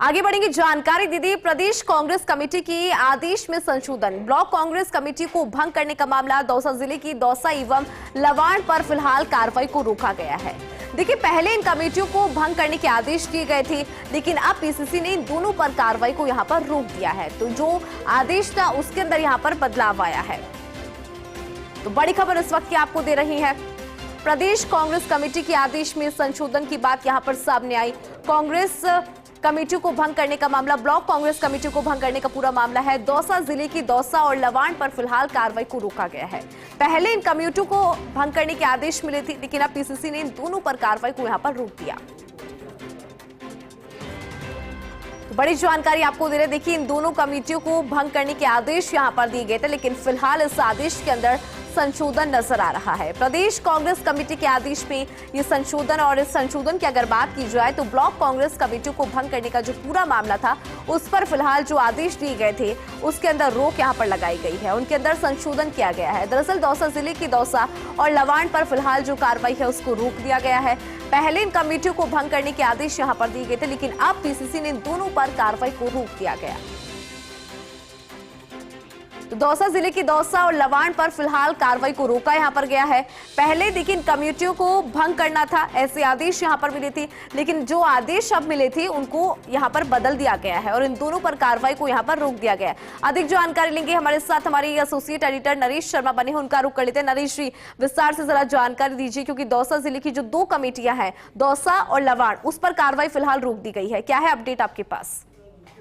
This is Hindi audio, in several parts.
आगे बढ़ेंगे, जानकारी दीदी। प्रदेश कांग्रेस कमेटी की आदेश में संशोधन, ब्लॉक कांग्रेस कमेटी को भंग करने का मामला। दौसा जिले की दौसा एवं लवाण पर फिलहाल कार्रवाई को रोका गया है। देखिए, पहले इन कमेटियों को भंग करने के आदेश दिए गए थे, लेकिन अब पीसीसी ने इन दोनों पर कार्रवाई को यहां पर रोक दिया है। तो जो आदेश था उसके अंदर यहां पर बदलाव आया है। तो बड़ी खबर इस वक्त की आपको दे रही है, प्रदेश कांग्रेस कमेटी के आदेश में संशोधन की बात यहां पर सामने आई। कांग्रेस कमेटियों को भंग करने का मामला, ब्लॉक कांग्रेस कमेटी को भंग करने का पूरा मामला है। दौसा जिले की दौसा और लवाण पर फिलहाल कार्रवाई को रोका गया है। पहले इन कमेटियों को भंग करने के आदेश मिले थे, लेकिन अब पीसीसी ने इन दोनों पर कार्रवाई को यहां पर रोक दिया। तो बड़ी जानकारी आपको दे रहे, देखिए इन दोनों कमेटियों को भंग करने के आदेश यहां पर दिए गए थे, लेकिन फिलहाल इस आदेश के अंदर संशोधन नजर आ रहा है। प्रदेश कांग्रेस कमेटी के आदेश में ये संशोधन, और इस संशोधन की अगर बात की जाए तो ब्लॉक कांग्रेस कमेटियों को भंग करने का जो पूरा मामला था उस पर फिलहाल जो आदेश दिए गए थे उसके अंदर रोक यहां पर लगाई गई है, उनके अंदर संशोधन किया गया है। दरअसल दौसा जिले की दौसा और लवाण पर फिलहाल जो कार्रवाई है उसको रोक दिया गया है। पहले इन कमेटियों को भंग करने के आदेश यहां पर दिए गए थे, लेकिन अब पीसीसी ने इन दोनों पर कार्रवाई को रोक दिया गया। तो दौसा जिले की दौसा और लवाण पर फिलहाल कार्रवाई को रोका यहां पर गया है। पहले देखिए इन कमेटियों को भंग करना था, ऐसे आदेश यहां पर मिले थे, लेकिन जो आदेश अब मिले थे उनको यहां पर बदल दिया गया है और इन दोनों पर कार्रवाई को यहां पर रोक दिया गया है। अधिक जानकारी लेंगे, हमारे साथ हमारे एसोसिएट एडिटर नरेश शर्मा बने हैं, उनका रुख कर लेते हैं। नरेश जी, विस्तार से जरा जानकारी दीजिए, क्योंकि दौसा जिले की जो दो कमेटियां हैं दौसा और लवाण, उस पर कार्रवाई फिलहाल रोक दी गई है। क्या है अपडेट आपके पास?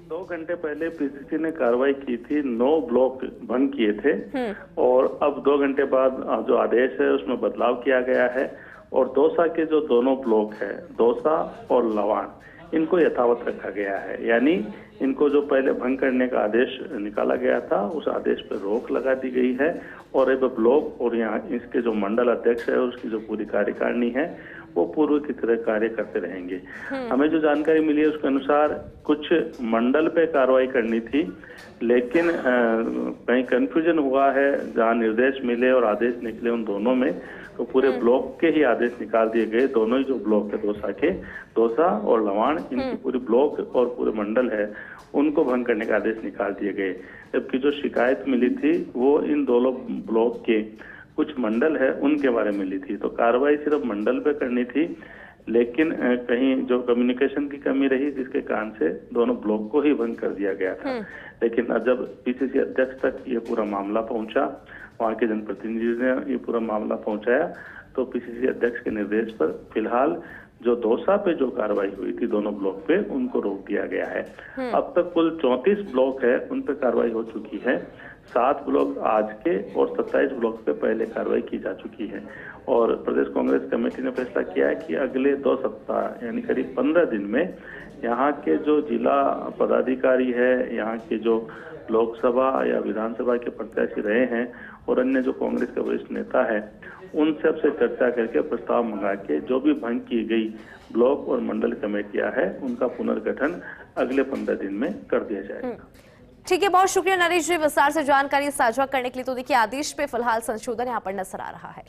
2 घंटे पहले पीसीसी ने कार्रवाई की थी, 9 ब्लॉक भंग किए थे और अब 2 घंटे बाद जो आदेश है उसमें बदलाव किया गया है और दौसा के जो दोनों ब्लॉक है दौसा और लवाण, इनको यथावत रखा गया है। यानी इनको जो पहले भंग करने का आदेश निकाला गया था उस आदेश पर रोक लगा दी गई है और अब ब्लॉक और यहाँ इसके जो मंडल अध्यक्ष है उसकी जो पूरी कार्यकारिणी है वो पूर्व की तरह कार्य करते रहेंगे। हमें जो जानकारी मिली है उसके अनुसार कुछ मंडल पे कार्रवाई करनी थी, लेकिन कहीं कंफ्यूजन हुआ है, जहां निर्देश मिले और आदेश निकले उन दोनों में, तो पूरे ब्लॉक के ही आदेश निकाल दिए गए। दोनों ही जो ब्लॉक है दौसा के, दौसा और लवाण, इनकी पूरी ब्लॉक और पूरे मंडल है उनको भंग करने का आदेश निकाल दिए गए। जबकि जो शिकायत मिली थी वो इन दोनों ब्लॉक के कुछ मंडल है उनके बारे में मिली थी। तो कार्रवाई सिर्फ मंडल पे करनी थी, लेकिन कहीं जो कम्युनिकेशन की कमी रही जिसके कारण से दोनों ब्लॉक को ही भंग कर दिया गया था। लेकिन जब पीसीसी अध्यक्ष तक ये पूरा मामला पहुंचा, वहाँ के जनप्रतिनिधियों ने ये पूरा मामला पहुंचाया, तो पीसीसी अध्यक्ष के निर्देश पर फिलहाल जो दौसा पे जो कार्रवाई हुई थी दोनों ब्लॉक पे, उनको रोक दिया गया है। अब तक कुल 34 ब्लॉक है उन पे कार्रवाई हो चुकी है। 7 ब्लॉक आज के और 27 ब्लॉक पे पहले कार्रवाई की जा चुकी है और प्रदेश कांग्रेस कमेटी ने फैसला किया है कि अगले 2 सप्ताह यानी करीब 15 दिन में यहाँ के जो जिला पदाधिकारी है, यहाँ के जो लोकसभा या विधानसभा के प्रत्याशी रहे हैं और अन्य जो कांग्रेस के वरिष्ठ नेता है, उन सब से चर्चा करके प्रस्ताव मंगा के जो भी भंग की गई ब्लॉक और मंडल कमेटियां है उनका पुनर्गठन अगले 15 दिन में कर दिया जाएगा। ठीक है, बहुत शुक्रिया नरेश जी विस्तार से जानकारी साझा करने के लिए। तो देखिए आदेश पे फिलहाल संशोधन यहाँ पर नजर आ रहा है।